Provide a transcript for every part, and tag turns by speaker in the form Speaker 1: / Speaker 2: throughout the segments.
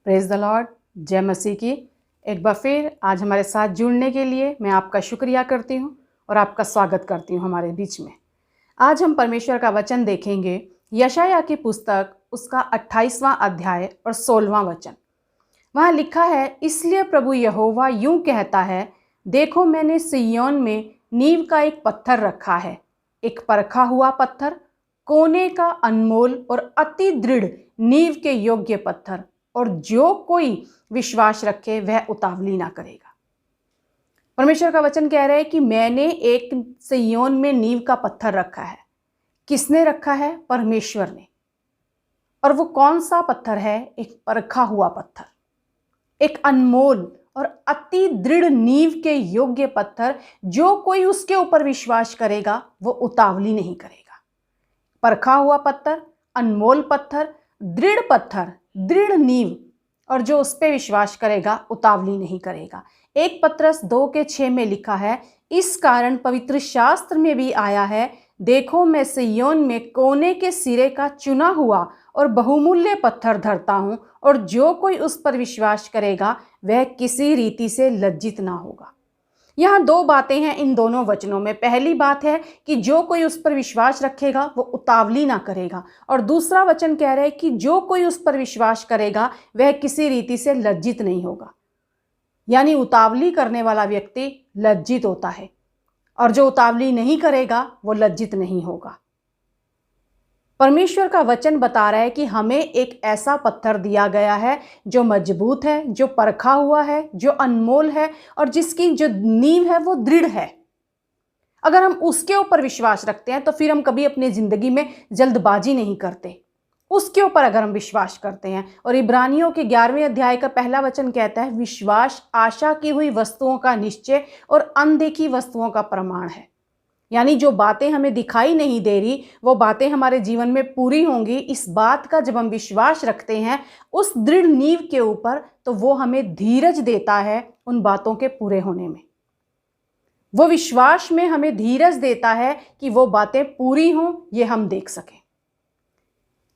Speaker 1: Praise the Lord. जय मसीह की। एक बार फिर आज हमारे साथ जुड़ने के लिए मैं आपका शुक्रिया करती हूँ और आपका स्वागत करती हूँ हमारे बीच में। आज हम परमेश्वर का वचन देखेंगे, यशायाह की पुस्तक उसका 28वां अध्याय और 16वां वचन। वहाँ लिखा है, इसलिए प्रभु यहोवा यूं कहता है, देखो मैंने सिय्योन में नींव का एक पत्थर रखा है, एक परखा हुआ पत्थर, कोने का अनमोल और अति दृढ़ नींव के योग्य पत्थर, और जो कोई विश्वास रखे वह उतावली ना करेगा। परमेश्वर का वचन कह रहा है कि मैंने एक सिय्योन में नींव का पत्थर रखा है। किसने रखा है? परमेश्वर ने। और वो कौन सा पत्थर है? एक परखा हुआ पत्थर, एक अनमोल और अति दृढ़ नींव के योग्य पत्थर। जो कोई उसके ऊपर विश्वास करेगा वो उतावली नहीं करेगा। परखा हुआ पत्थर, अनमोल पत्थर, दृढ़ पत्थर, दृढ़ नींव, और जो उस पर विश्वास करेगा उतावली नहीं करेगा। 1 पत्रस 2:6 में लिखा है, इस कारण पवित्र शास्त्र में भी आया है, देखो मैं सिय्योन में कोने के सिरे का चुना हुआ और बहुमूल्य पत्थर धरता हूं, और जो कोई उस पर विश्वास करेगा वह किसी रीति से लज्जित ना होगा। यहाँ 2 बातें हैं इन दोनों वचनों में। पहली बात है कि जो कोई उस पर विश्वास रखेगा वो उतावली ना करेगा, और दूसरा वचन कह रहा है कि जो कोई उस पर विश्वास करेगा वह किसी रीति से लज्जित नहीं होगा। यानी उतावली करने वाला व्यक्ति लज्जित होता है, और जो उतावली नहीं करेगा वो लज्जित नहीं होगा। परमेश्वर का वचन बता रहा है कि हमें एक ऐसा पत्थर दिया गया है जो मजबूत है, जो परखा हुआ है, जो अनमोल है, और जिसकी जो नींव है वो दृढ़ है। अगर हम उसके ऊपर विश्वास रखते हैं तो फिर हम कभी अपनी जिंदगी में जल्दबाजी नहीं करते। उसके ऊपर अगर हम विश्वास करते हैं, और इब्रानियों के 11वें अध्याय का पहला वचन कहता है, विश्वास आशा की हुई वस्तुओं का निश्चय और अनदेखी वस्तुओं का प्रमाण है। यानी जो बातें हमें दिखाई नहीं दे रही वो बातें हमारे जीवन में पूरी होंगी, इस बात का जब हम विश्वास रखते हैं उस दृढ़ नींव के ऊपर, तो वो हमें धीरज देता है उन बातों के पूरे होने में। वो विश्वास में हमें धीरज देता है कि वो बातें पूरी हों, ये हम देख सकें,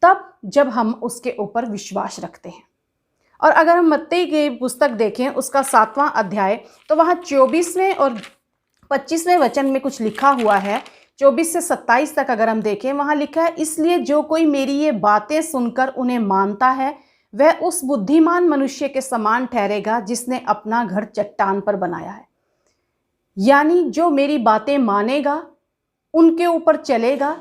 Speaker 1: तब जब हम उसके ऊपर विश्वास रखते हैं। और अगर हम मत्ती की पुस्तक देखें उसका 7वां अध्याय, तो वहाँ 24वें और 25वें वचन में कुछ लिखा हुआ है। 24 से 27 तक अगर हम देखें, वहाँ लिखा है, इसलिए जो कोई मेरी ये बातें सुनकर उन्हें मानता है वह उस बुद्धिमान मनुष्य के समान ठहरेगा जिसने अपना घर चट्टान पर बनाया है। यानी जो मेरी बातें मानेगा, उनके ऊपर चलेगा,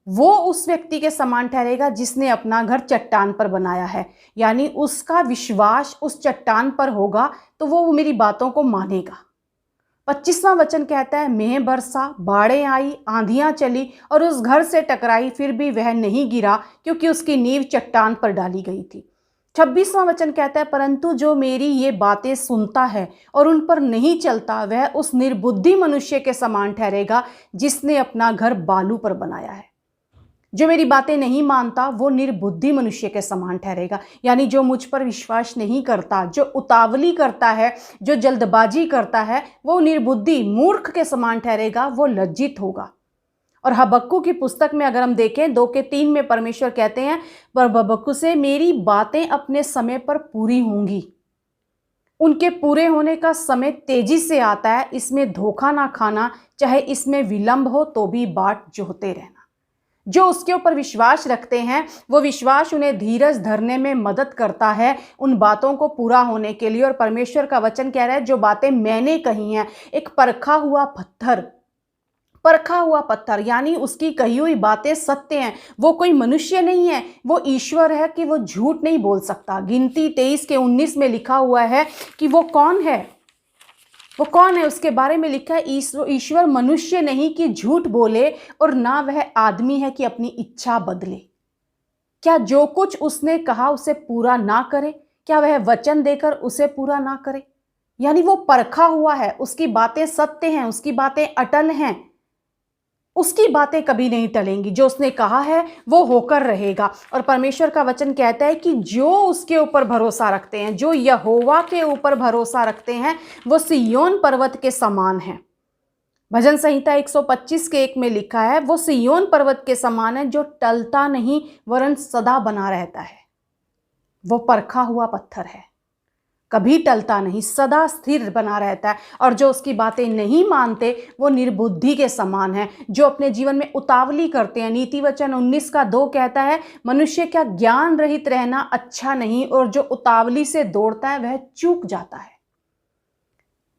Speaker 1: वो उस व्यक्ति के समान ठहरेगा जिसने अपना घर चट्टान पर बनाया है। यानी उसका विश्वास उस चट्टान पर होगा तो वो मेरी बातों को मानेगा। 25वां वचन कहता है, मेह बरसा, बाढ़ें आई, आंधियां चली और उस घर से टकराई, फिर भी वह नहीं गिरा क्योंकि उसकी नींव चट्टान पर डाली गई थी। 26वां वचन कहता है, परंतु जो मेरी ये बातें सुनता है और उन पर नहीं चलता वह उस निर्बुद्धि मनुष्य के समान ठहरेगा जिसने अपना घर बालू पर बनाया है। जो मेरी बातें नहीं मानता वो निर्बुद्धि मनुष्य के समान ठहरेगा। यानी जो मुझ पर विश्वास नहीं करता, जो उतावली करता है, जो जल्दबाजी करता है, वो निर्बुद्धि मूर्ख के समान ठहरेगा, वो लज्जित होगा। और हबक्कू की पुस्तक में अगर हम देखें 2:3 में परमेश्वर कहते हैं, पर हबक्कू से मेरी बातें अपने समय पर पूरी होंगी। उनके पूरे होने का समय तेजी से आता है, इसमें धोखा ना खाना, चाहे इसमें विलंब हो तो भी बाट जोहते रहना। जो उसके ऊपर विश्वास रखते हैं वो विश्वास उन्हें धीरज धरने में मदद करता है उन बातों को पूरा होने के लिए। और परमेश्वर का वचन कह रहा है, जो बातें मैंने कही हैं, एक परखा हुआ पत्थर, परखा हुआ पत्थर, यानी उसकी कही हुई बातें सत्य हैं। वो कोई मनुष्य नहीं है, वो ईश्वर है कि वो झूठ नहीं बोल सकता। गिनती 23:19 में लिखा हुआ है कि वो कौन है, वो कौन है, उसके बारे में लिखा है, ईश्वर मनुष्य नहीं कि झूठ बोले, और ना वह आदमी है कि अपनी इच्छा बदले। क्या जो कुछ उसने कहा उसे पूरा ना करे? क्या वह वचन देकर उसे पूरा ना करे? यानी वो परखा हुआ है, उसकी बातें सत्य हैं, उसकी बातें अटल हैं, उसकी बातें कभी नहीं टलेंगी। जो उसने कहा है वो होकर रहेगा। और परमेश्वर का वचन कहता है कि जो उसके ऊपर भरोसा रखते हैं, जो यहोवा के ऊपर भरोसा रखते हैं, वो सिय्योन पर्वत के समान है। भजन संहिता 125:1 में लिखा है, वो सिय्योन पर्वत के समान है जो टलता नहीं वरन सदा बना रहता है। वो परखा हुआ पत्थर है, कभी टलता नहीं, सदा स्थिर बना रहता है। और जो उसकी बातें नहीं मानते वो निर्बुद्धि के समान है, जो अपने जीवन में उतावली करते हैं। नीति वचन 19:2 कहता है, मनुष्य क्या ज्ञान रहित रहना अच्छा नहीं, और जो उतावली से दौड़ता है वह चूक जाता है।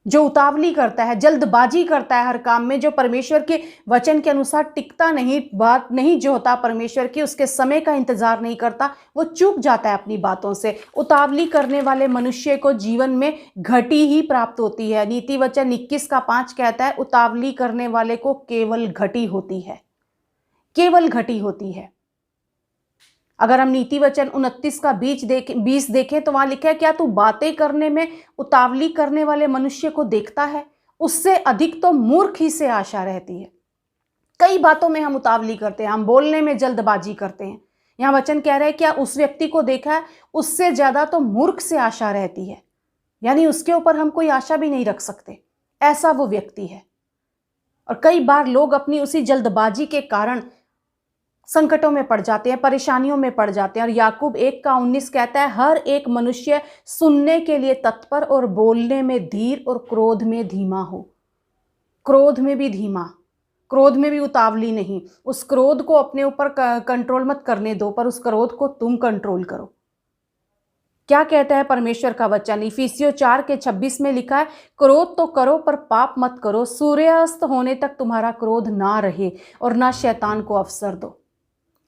Speaker 1: जो उतावली करता है, जल्दबाजी करता है हर काम में, जो परमेश्वर के वचन के अनुसार टिकता नहीं, बात नहीं जो होता परमेश्वर की, उसके समय का इंतजार नहीं करता, वो चूक जाता है अपनी बातों से। उतावली करने वाले मनुष्य को जीवन में घटी ही प्राप्त होती है। नीति वचन 21:5 कहता है, उतावली करने वाले को केवल घटी होती है, केवल घटी होती है। अगर हम नीति वचन 29:20 देखें तो वहां लिखा है, क्या तू बातें करने में उतावली करने वाले मनुष्य को देखता है? उससे अधिक तो मूर्ख ही से आशा रहती है। कई बातों में हम उतावली करते हैं, हम बोलने में जल्दबाजी करते हैं। यहाँ वचन कह रहा है, क्या उस व्यक्ति को देखा है? उससे ज्यादा तो मूर्ख से आशा रहती है, यानी उसके ऊपर हम कोई आशा भी नहीं रख सकते, ऐसा वो व्यक्ति है। और कई बार लोग अपनी उसी जल्दबाजी के कारण संकटों में पड़ जाते हैं, परेशानियों में पड़ जाते हैं। और याकूब 1:19 कहता है, हर एक मनुष्य सुनने के लिए तत्पर और बोलने में धीर और क्रोध में धीमा हो। क्रोध में भी धीमा, क्रोध में भी उतावली नहीं। उस क्रोध को अपने ऊपर कंट्रोल मत करने दो, पर उस क्रोध को तुम कंट्रोल करो। क्या कहता है परमेश्वर का वचन? इफिसियों 4:26 में लिखा है, क्रोध तो करो पर पाप मत करो, सूर्यास्त होने तक तुम्हारा क्रोध ना रहे और ना शैतान को अवसर दो।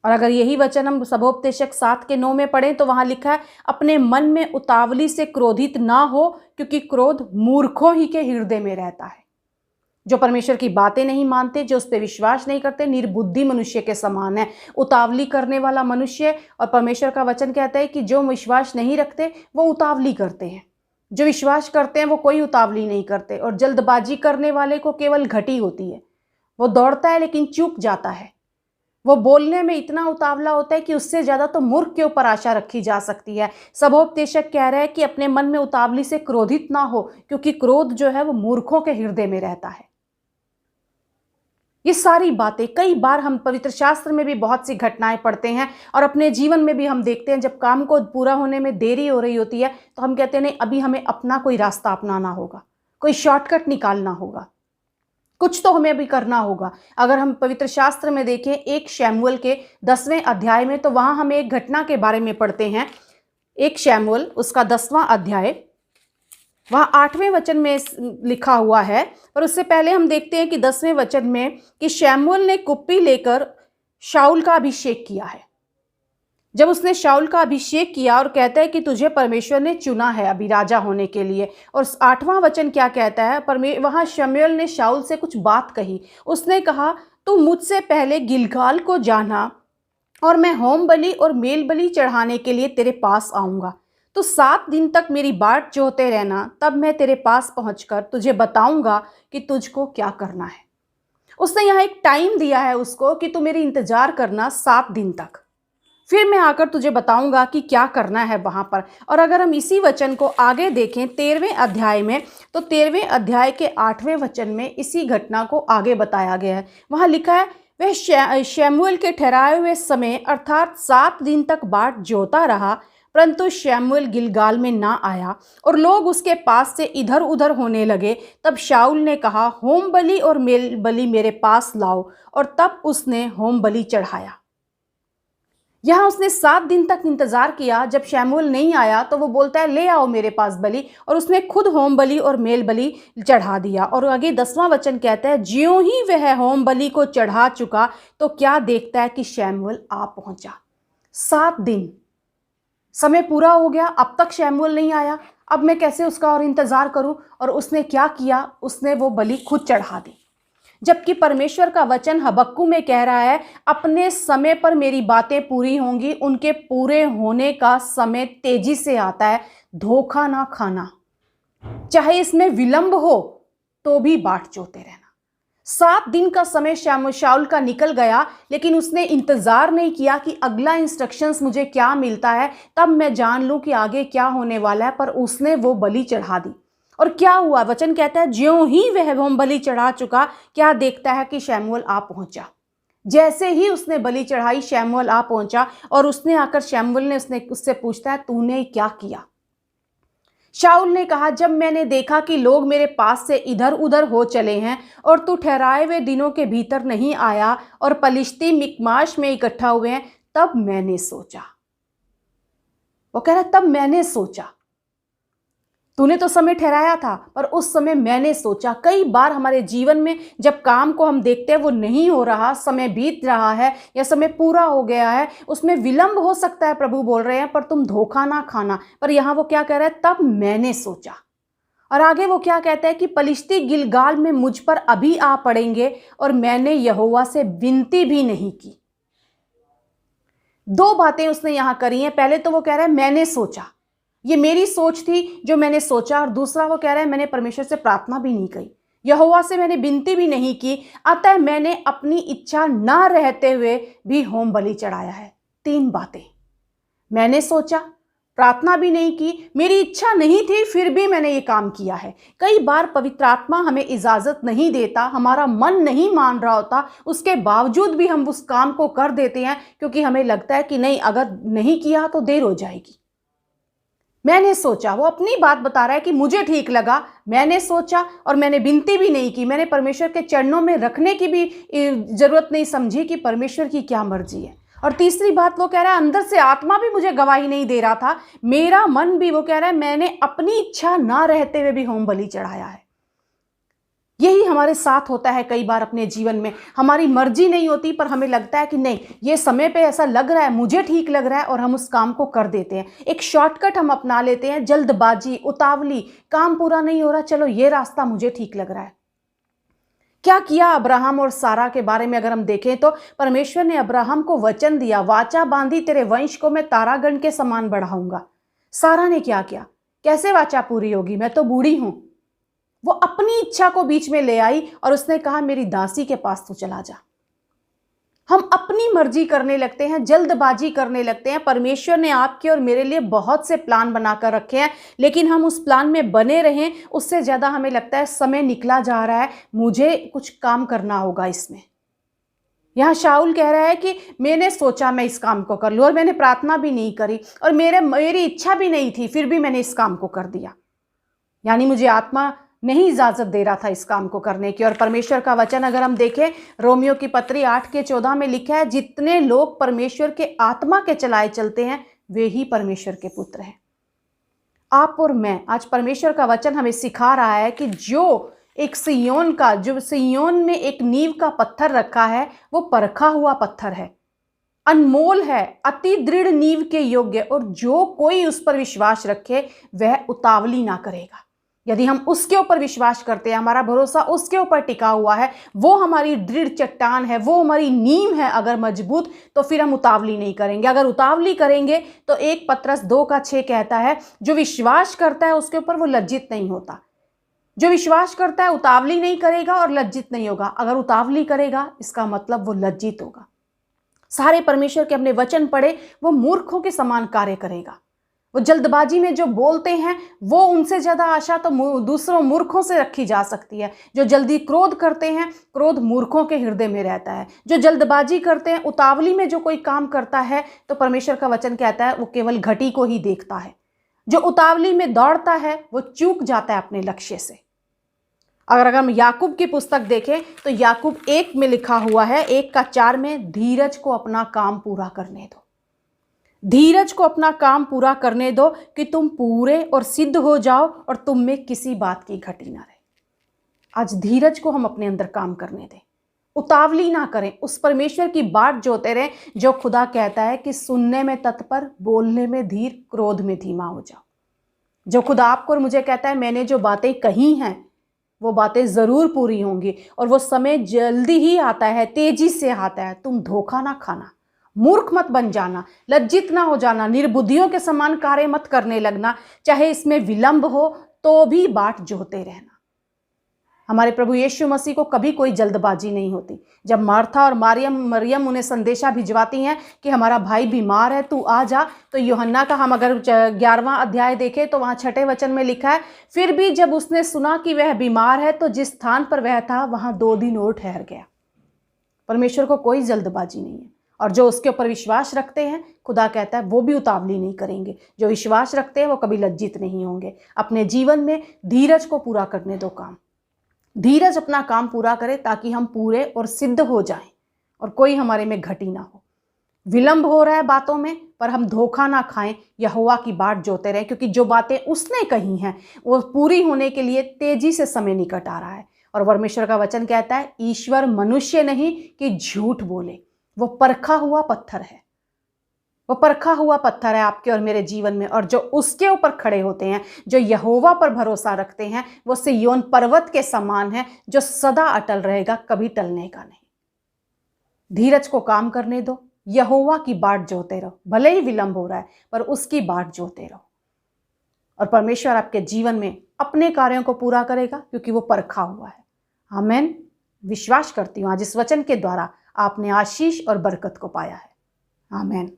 Speaker 1: और अगर यही वचन हम सबोपदेशक 7:9 में पढ़ें तो वहां लिखा है, अपने मन में उतावली से क्रोधित ना हो, क्योंकि क्रोध मूर्खों ही के हृदय में रहता है। जो परमेश्वर की बातें नहीं मानते, जो उस पर विश्वास नहीं करते, निर्बुद्धि मनुष्य के समान है। उतावली करने वाला मनुष्य, और परमेश्वर का वचन कहता है कि जो विश्वास नहीं रखते वो उतावली करते हैं, जो विश्वास करते हैं वो कोई उतावली नहीं करते। और जल्दबाजी करने वाले को केवल घटी होती है, वो दौड़ता है लेकिन चूक जाता है। वो बोलने में इतना उतावला होता है कि उससे ज्यादा तो मूर्ख के ऊपर आशा रखी जा सकती है। सबोपदेशक कह रहा है कि अपने मन में उतावली से क्रोधित ना हो, क्योंकि क्रोध जो है वो मूर्खों के हृदय में रहता है। ये सारी बातें कई बार हम पवित्र शास्त्र में भी बहुत सी घटनाएं पढ़ते हैं, और अपने जीवन में भी हम देखते हैं, जब काम को पूरा होने में देरी हो रही होती है तो हम कहते हैं नहीं, अभी हमें अपना कोई रास्ता अपनाना होगा, कोई शॉर्टकट निकालना होगा, कुछ तो हमें अभी करना होगा। अगर हम पवित्र शास्त्र में देखें 1 शमूएल के 10वें अध्याय में, तो वहां हम एक घटना के बारे में पढ़ते हैं। 1 शमूएल उसका 10वां अध्याय, वहां 8वें वचन में लिखा हुआ है। पर उससे पहले हम देखते हैं कि 10वें वचन में कि शमूएल ने कुप्पी लेकर शाऊल का अभिषेक किया है। जब उसने शाऊल का अभिषेक किया, और कहता है कि तुझे परमेश्वर ने चुना है अभी राजा होने के लिए। और 8वां वचन क्या कहता है? वहां शमूएल ने शाऊल से कुछ बात कही। उसने कहा, तू मुझसे पहले गिलगाल को जाना, और मैं होम बलि और मेल बलि चढ़ाने के लिए तेरे पास आऊंगा। तो 7 दिन तक मेरी बाट जोहते रहना, तब मैं तेरे पास पहुंचकर तुझे बताऊंगा कि तुझको क्या करना है। उसने यहाँ एक टाइम दिया है उसको कि तू मेरी इंतजार करना 7 दिन तक, फिर मैं आकर तुझे बताऊंगा कि क्या करना है वहां पर। और अगर हम इसी वचन को आगे देखें 13वें अध्याय में, तो 13वें अध्याय के 8वें वचन में इसी घटना को आगे बताया गया है। वहां लिखा है, वह शमूएल के ठहराए हुए समय अर्थात 7 दिन तक बाट जोता रहा, परंतु शमूएल गिलगाल में ना आया, और लोग उसके पास से इधर उधर होने लगे। तब शाऊल ने कहा, होम बलि और मेल बलि मेरे पास लाओ, और तब उसने होम बलि चढ़ाया। यहाँ उसने 7 दिन तक इंतजार किया। जब शमूएल नहीं आया तो वो बोलता है, ले आओ मेरे पास बलि, और उसने खुद होम बलि और मेल बलि चढ़ा दिया। और आगे 10वां वचन कहता है, ज्यों ही वह होम बलि को चढ़ा चुका तो क्या देखता है कि शमूएल आ पहुंचा। 7 दिन समय पूरा हो गया, अब तक शमूएल नहीं आया, अब मैं कैसे उसका और इंतजार करूं। और उसने क्या किया? उसने वो बलि खुद चढ़ा दी। जबकि परमेश्वर का वचन हबक्कू में कह रहा है, अपने समय पर मेरी बातें पूरी होंगी, उनके पूरे होने का समय तेजी से आता है। धोखा ना खाना, चाहे इसमें विलंब हो तो भी बाट जोते रहना। 7 दिन का समय शाऊल का निकल गया, लेकिन उसने इंतजार नहीं किया कि अगला इंस्ट्रक्शंस मुझे क्या मिलता है, तब मैं जान लूं कि आगे क्या होने वाला है। पर उसने वो बलि चढ़ा दी, और क्या हुआ? वचन कहता है, ज्यों ही वह होम बलि चढ़ा चुका, क्या देखता है कि शमूएल आ पहुंचा। जैसे ही उसने बलि चढ़ाई, शमूएल आ पहुंचा और उसने आकर शमूएल ने उससे पूछता है, तूने क्या किया? शाऊल ने कहा, जब मैंने देखा कि लोग मेरे पास से इधर उधर हो चले हैं और तू ठहराए हुए दिनों के भीतर नहीं आया और पलिश्ती मिकमाश में इकट्ठा हुए हैं, तब मैंने सोचा। वो कह रहा है, तब मैंने सोचा। तूने तो समय ठहराया था, पर उस समय मैंने सोचा। कई बार हमारे जीवन में जब काम को हम देखते हैं वो नहीं हो रहा, समय बीत रहा है या समय पूरा हो गया है, उसमें विलंब हो सकता है, प्रभु बोल रहे हैं, पर तुम धोखा ना खाना। पर यहां वो क्या कह रहा है? तब मैंने सोचा। और आगे वो क्या कहता है कि पलिश्ती गिलगाल में मुझ पर अभी आ पड़ेंगे और मैंने यहोवा से विनती भी नहीं की। दो बातें उसने यहां करी हैं। पहले तो वो कह रहा है मैंने सोचा, ये मेरी सोच थी जो मैंने सोचा। और दूसरा वो कह रहा है मैंने परमेश्वर से प्रार्थना भी नहीं की, यहोवा से मैंने विनती भी नहीं की, अतः मैंने अपनी इच्छा ना रहते हुए भी होम बलि चढ़ाया है। तीन बातें, मैंने सोचा, प्रार्थना भी नहीं की, मेरी इच्छा नहीं थी फिर भी मैंने ये काम किया है। कई बार पवित्र आत्मा हमें इजाजत नहीं देता, हमारा मन नहीं मान रहा होता, उसके बावजूद भी हम उस काम को कर देते हैं क्योंकि हमें लगता है कि नहीं, अगर नहीं किया तो देर हो जाएगी। मैंने सोचा, वो अपनी बात बता रहा है कि मुझे ठीक लगा, मैंने सोचा और मैंने विनती भी नहीं की, मैंने परमेश्वर के चरणों में रखने की भी जरूरत नहीं समझी कि परमेश्वर की क्या मर्जी है। और तीसरी बात वो कह रहा है अंदर से आत्मा भी मुझे गवाही नहीं दे रहा था, मेरा मन भी, वो कह रहा है मैंने अपनी इच्छा ना रहते हुए भी होम बलि चढ़ाया है। यही हमारे साथ होता है कई बार अपने जीवन में, हमारी मर्जी नहीं होती पर हमें लगता है कि नहीं, ये समय पे ऐसा लग रहा है, मुझे ठीक लग रहा है, और हम उस काम को कर देते हैं। एक शॉर्टकट हम अपना लेते हैं, जल्दबाजी, उतावली, काम पूरा नहीं हो रहा, चलो ये रास्ता मुझे ठीक लग रहा है। क्या किया अब्राहम और सारा के बारे में अगर हम देखें तो परमेश्वर ने अब्राहम को वचन दिया, वाचा बांधी, तेरे वंश को मैं तारागण के समान बढ़ाऊंगा। सारा ने क्या किया? कैसे वाचा पूरी होगी, मैं तो बूढ़ी हूं। वो अपनी इच्छा को बीच में ले आई और उसने कहा मेरी दासी के पास तू चला जा। हम अपनी मर्जी करने लगते हैं, जल्दबाजी करने लगते हैं। परमेश्वर ने आपके और मेरे लिए बहुत से प्लान बनाकर रखे हैं, लेकिन हम उस प्लान में बने रहें, उससे ज़्यादा हमें लगता है समय निकला जा रहा है, मुझे कुछ काम करना होगा इसमें। यहाँ शाऊल कह रहा है कि मैंने सोचा मैं इस काम को कर लूँ, और मैंने प्रार्थना भी नहीं करी और मेरी इच्छा भी नहीं थी, फिर भी मैंने इस काम को कर दिया। यानी मुझे आत्मा नहीं इजाजत दे रहा था इस काम को करने की। और परमेश्वर का वचन अगर हम देखें, रोमियो की पत्री 8:14 में लिखा है, जितने लोग परमेश्वर के आत्मा के चलाए चलते हैं वे ही परमेश्वर के पुत्र हैं। आप और मैं, आज परमेश्वर का वचन हमें सिखा रहा है कि जो सिय्योन में एक नींव का पत्थर रखा है, वो परखा हुआ पत्थर है, अनमोल है, अति दृढ़ नींव के योग्य, और जो कोई उस पर विश्वास रखे वह उतावली ना करेगा। यदि हम उसके ऊपर विश्वास करते हैं, हमारा भरोसा उसके ऊपर टिका हुआ है, वो हमारी दृढ़ चट्टान है, वो हमारी नींव है अगर मजबूत, तो फिर हम उतावली नहीं करेंगे। अगर उतावली करेंगे तो 1 पतरस 2:6 कहता है, जो विश्वास करता है उसके ऊपर वो लज्जित नहीं होता। जो विश्वास करता है उतावली नहीं करेगा और लज्जित नहीं होगा। अगर उतावली करेगा इसका मतलब वो लज्जित होगा। सारे परमेश्वर के अपने वचन पढ़े, वो मूर्खों के समान कार्य करेगा। वो जल्दबाजी में जो बोलते हैं, वो उनसे ज़्यादा आशा तो दूसरों मूर्खों से रखी जा सकती है। जो जल्दी क्रोध करते हैं, क्रोध मूर्खों के हृदय में रहता है। जो जल्दबाजी करते हैं, उतावली में जो कोई काम करता है, तो परमेश्वर का वचन कहता है वो केवल घटी को ही देखता है। जो उतावली में दौड़ता है वो चूक जाता है अपने लक्ष्य से। अगर हम याकूब की पुस्तक देखें तो याकूब 1 में लिखा हुआ है, 1:4 में, धीरज को अपना काम पूरा करने दो। धीरज को अपना काम पूरा करने दो कि तुम पूरे और सिद्ध हो जाओ और तुम में किसी बात की घटी ना रहे। आज धीरज को हम अपने अंदर काम करने दें, उतावली ना करें, उस परमेश्वर की बात जोते रहें जो खुदा कहता है कि सुनने में तत्पर, बोलने में धीर, क्रोध में धीमा हो जाओ। जो खुदा आपको और मुझे कहता है मैंने जो बातें कही हैं वो बातें ज़रूर पूरी होंगी, और वो समय जल्दी ही आता है, तेजी से आता है। तुम धोखा ना खाना, मूर्ख मत बन जाना, लज्जित ना हो जाना, निर्बुद्धियों के समान कार्य मत करने लगना, चाहे इसमें विलंब हो तो भी बाट जोहते रहना। हमारे प्रभु यीशु मसीह को कभी कोई जल्दबाजी नहीं होती। जब मार्था और मरियम उन्हें संदेशा भिजवाती हैं कि हमारा भाई बीमार है, तू आ जा, तो यूहन्ना का हम अगर 11वां अध्याय देखें तो वहाँ 6ठे वचन में लिखा है, फिर भी जब उसने सुना कि वह बीमार है तो जिस स्थान पर वह था वहाँ 2 दिन और ठहर गया। परमेश्वर को कोई जल्दबाजी नहीं है। और जो उसके ऊपर विश्वास रखते हैं, खुदा कहता है वो भी उतावली नहीं करेंगे। जो विश्वास रखते हैं वो कभी लज्जित नहीं होंगे। अपने जीवन में धीरज को पूरा करने दो काम। धीरज अपना काम पूरा करे ताकि हम पूरे और सिद्ध हो जाएं और कोई हमारे में घटी ना हो। विलंब हो रहा है बातों में, पर हम धोखा ना खाएं, यहोवा की बाट जोते रहें, क्योंकि जो बातें उसने कही हैं वो पूरी होने के लिए तेजी से समय निकट आ रहा है। और परमेश्वर का वचन कहता है ईश्वर मनुष्य नहीं कि झूठ बोले। वो परखा हुआ पत्थर है, वो परखा हुआ पत्थर है आपके और मेरे जीवन में। और जो उसके ऊपर खड़े होते हैं, जो यहोवा पर भरोसा रखते हैं, वो सिय्योन पर्वत के समान है जो सदा अटल रहेगा, कभी टलने का नहीं। धीरज को काम करने दो, यहोवा की बाट जोते रहो। भले ही विलंब हो रहा है पर उसकी बाट जोते रहो और परमेश्वर आपके जीवन में अपने कार्यों को पूरा करेगा, क्योंकि वो परखा हुआ है। आमीन। विश्वास करती हूँ आज इस वचन के द्वारा आपने आशीष और बरकत को पाया है। आमीन।